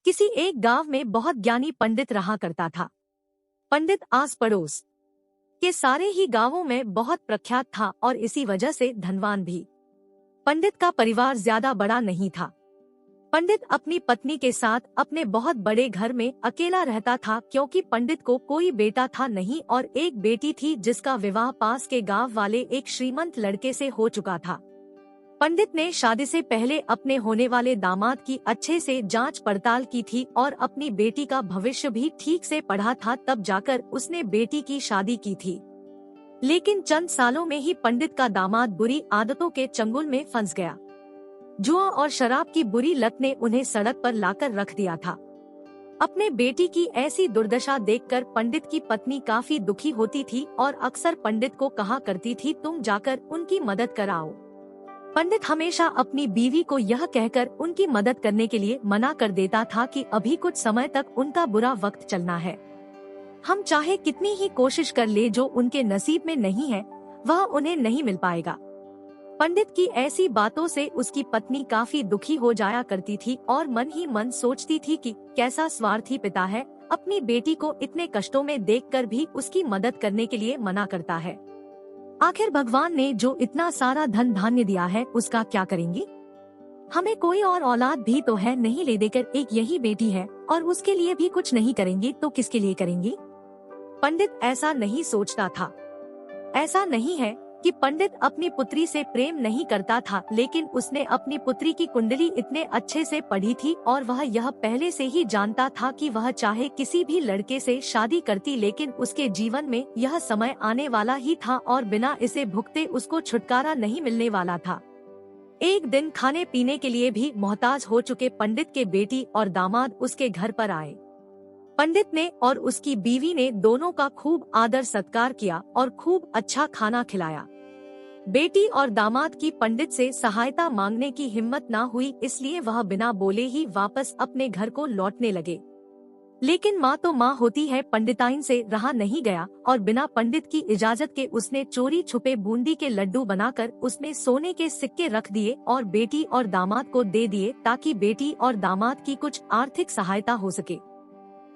किसी एक गांव में बहुत ज्ञानी पंडित रहा करता था। पंडित आस पड़ोस के सारे ही गांवों में बहुत प्रख्यात था और इसी वजह से धनवान भी। पंडित का परिवार ज्यादा बड़ा नहीं था। पंडित अपनी पत्नी के साथ अपने बहुत बड़े घर में अकेला रहता था, क्योंकि पंडित को कोई बेटा था नहीं और एक बेटी थी जिसका विवाह पास के गांव वाले एक श्रीमंत लड़के से हो चुका था। पंडित ने शादी से पहले अपने होने वाले दामाद की अच्छे से जांच पड़ताल की थी और अपनी बेटी का भविष्य भी ठीक से पढ़ा था, तब जाकर उसने बेटी की शादी की थी। लेकिन चंद सालों में ही पंडित का दामाद बुरी आदतों के चंगुल में फंस गया। जुआ और शराब की बुरी लत ने उन्हें सड़क पर लाकर रख दिया था। अपने बेटी की ऐसी दुर्दशा देखकर पंडित की पत्नी काफी दुखी होती थी और अक्सर पंडित को कहा करती थी, तुम जाकर उनकी मदद कराओ। पंडित हमेशा अपनी बीवी को यह कहकर उनकी मदद करने के लिए मना कर देता था कि अभी कुछ समय तक उनका बुरा वक्त चलना है। हम चाहे कितनी ही कोशिश कर ले, जो उनके नसीब में नहीं है वह उन्हें नहीं मिल पाएगा। पंडित की ऐसी बातों से उसकी पत्नी काफी दुखी हो जाया करती थी और मन ही मन सोचती थी कि कैसा स्वार्थी पिता है, अपनी बेटी को इतने कष्टों में देखकर भी उसकी मदद करने के लिए मना करता है। आखिर भगवान ने जो इतना सारा धन धान्य दिया है उसका क्या करेंगे? हमें कोई और औलाद भी तो है नहीं, ले देकर एक यही बेटी है और उसके लिए भी कुछ नहीं करेंगे तो किसके लिए करेंगे? पंडित ऐसा नहीं सोचता था। ऐसा नहीं है कि पंडित अपनी पुत्री से प्रेम नहीं करता था, लेकिन उसने अपनी पुत्री की कुंडली इतने अच्छे से पढ़ी थी और वह यह पहले से ही जानता था कि वह चाहे किसी भी लड़के से शादी करती, लेकिन उसके जीवन में यह समय आने वाला ही था और बिना इसे भुगते उसको छुटकारा नहीं मिलने वाला था। एक दिन खाने पीने के लिए भी मोहताज हो चुके पंडित के बेटी और दामाद उसके घर पर आए। पंडित ने और उसकी बीवी ने दोनों का खूब आदर सत्कार किया और खूब अच्छा खाना खिलाया। बेटी और दामाद की पंडित से सहायता मांगने की हिम्मत ना हुई, इसलिए वह बिना बोले ही वापस अपने घर को लौटने लगे। लेकिन माँ तो माँ होती है, पंडिताइन से रहा नहीं गया और बिना पंडित की इजाजत के उसने चोरी छुपे बूंदी के लड्डू बनाकर उसमें सोने के सिक्के रख दिए और बेटी और दामाद को दे दिए, ताकि बेटी और दामाद की कुछ आर्थिक सहायता हो सके।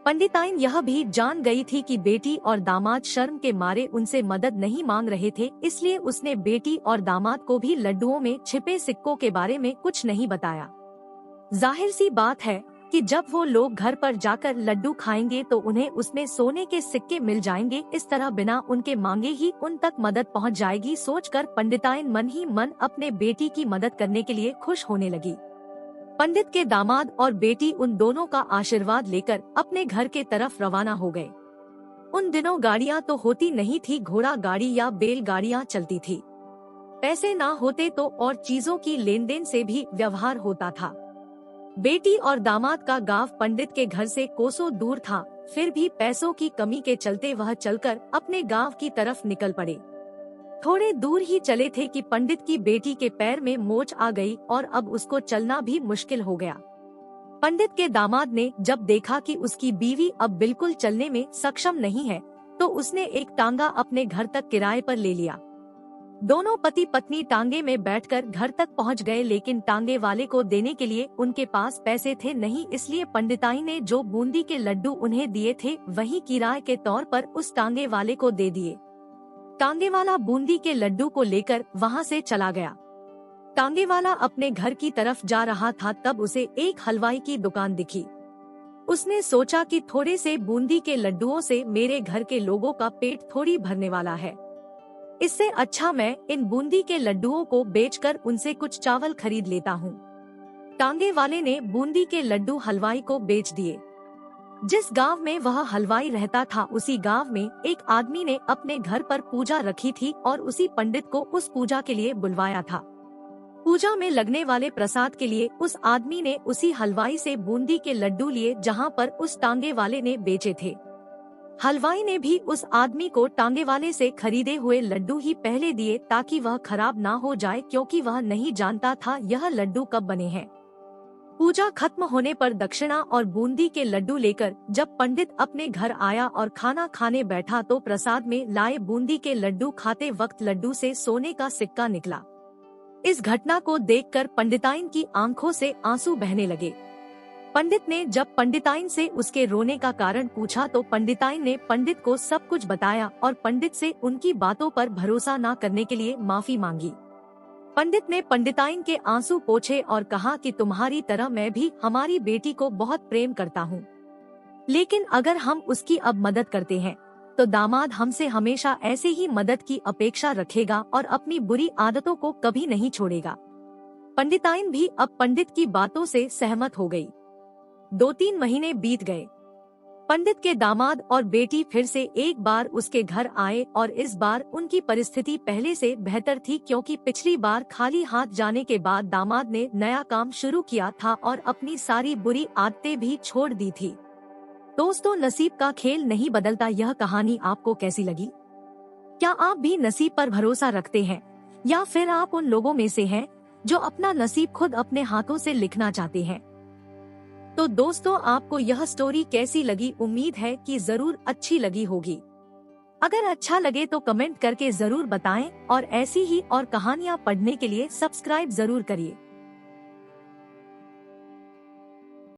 पंडिताइन यह भी जान गई थी कि बेटी और दामाद शर्म के मारे उनसे मदद नहीं मांग रहे थे, इसलिए उसने बेटी और दामाद को भी लड्डुओं में छिपे सिक्कों के बारे में कुछ नहीं बताया। जाहिर सी बात है कि जब वो लोग घर पर जाकर लड्डू खाएंगे तो उन्हें उसमें सोने के सिक्के मिल जाएंगे, इस तरह बिना उनके मांगे ही उन तक मदद पहुंच जाएगी। सोचकर पंडिताइन मन ही मन अपने बेटी की मदद करने के लिए खुश होने लगी। पंडित के दामाद और बेटी उन दोनों का आशीर्वाद लेकर अपने घर के तरफ रवाना हो गए। उन दिनों गाड़ियां तो होती नहीं थी, घोड़ा गाड़ी या बैल गाड़ियां चलती थी। पैसे ना होते तो और चीजों की लेन देन से भी व्यवहार होता था। बेटी और दामाद का गांव पंडित के घर से कोसों दूर था, फिर भी पैसों की कमी के चलते वह चलकर अपने गांव की तरफ निकल पड़े। थोड़े दूर ही चले थे कि पंडित की बेटी के पैर में मोच आ गई और अब उसको चलना भी मुश्किल हो गया। पंडित के दामाद ने जब देखा कि उसकी बीवी अब बिल्कुल चलने में सक्षम नहीं है, तो उसने एक टांगा अपने घर तक किराए पर ले लिया। दोनों पति पत्नी टांगे में बैठकर घर तक पहुंच गए, लेकिन टांगे वाले को देने के लिए उनके पास पैसे थे नहीं, इसलिए पंडिताई ने जो बूंदी के लड्डू उन्हें दिए थे वही किराए के तौर पर उस टांगे वाले को दे दिए। टांगे वाला बूंदी के लड्डू को लेकर वहां से चला गया। टांगे वाला अपने घर की तरफ जा रहा था, तब उसे एक हलवाई की दुकान दिखी। उसने सोचा कि थोड़े से बूंदी के लड्डुओं से मेरे घर के लोगों का पेट थोड़ी भरने वाला है, इससे अच्छा मैं इन बूंदी के लड्डुओं को बेचकर उनसे कुछ चावल खरीद लेता हूँ। टांगे वाले ने बूंदी के लड्डू हलवाई को बेच दिए। जिस गांव में वह हलवाई रहता था, उसी गांव में एक आदमी ने अपने घर पर पूजा रखी थी और उसी पंडित को उस पूजा के लिए बुलवाया था। पूजा में लगने वाले प्रसाद के लिए उस आदमी ने उसी हलवाई से बूंदी के लड्डू लिए जहां पर उस टांगे वाले ने बेचे थे। हलवाई ने भी उस आदमी को टांगे वाले से खरीदे हुए लड्डू ही पहले दिए, ताकि वह खराब ना हो जाए, क्योंकि वह नहीं जानता था यह लड्डू कब बने हैं। पूजा खत्म होने पर दक्षिणा और बूंदी के लड्डू लेकर जब पंडित अपने घर आया और खाना खाने बैठा, तो प्रसाद में लाए बूंदी के लड्डू खाते वक्त लड्डू से सोने का सिक्का निकला। इस घटना को देखकर पंडिताइन की आंखों से आंसू बहने लगे। पंडित ने जब पंडिताइन से उसके रोने का कारण पूछा तो पंडिताइन ने पंडित को सब कुछ बताया और पंडित से उनकी बातों पर भरोसा न करने के लिए माफी मांगी। पंडित ने पंडिताइन के आंसू पोंछे और कहा कि तुम्हारी तरह मैं भी हमारी बेटी को बहुत प्रेम करता हूँ, लेकिन अगर हम उसकी अब मदद करते हैं तो दामाद हमसे हमेशा ऐसे ही मदद की अपेक्षा रखेगा और अपनी बुरी आदतों को कभी नहीं छोड़ेगा। पंडिताइन भी अब पंडित की बातों से सहमत हो गई। 2-3 महीने बीत गए। पंडित के दामाद और बेटी फिर से एक बार उसके घर आए और इस बार उनकी परिस्थिति पहले से बेहतर थी, क्योंकि पिछली बार खाली हाथ जाने के बाद दामाद ने नया काम शुरू किया था और अपनी सारी बुरी आदतें भी छोड़ दी थी। दोस्तों, नसीब का खेल नहीं बदलता। यह कहानी आपको कैसी लगी? क्या आप भी नसीब पर भरोसा रखते हैं या फिर आप उन लोगों में से हैं जो अपना नसीब खुद अपने हाथों से लिखना चाहते हैं? तो दोस्तों, आपको यह स्टोरी कैसी लगी? उम्मीद है कि जरूर अच्छी लगी होगी। अगर अच्छा लगे तो कमेंट करके जरूर बताएं और ऐसी ही और कहानियां पढ़ने के लिए सब्सक्राइब जरूर करिए।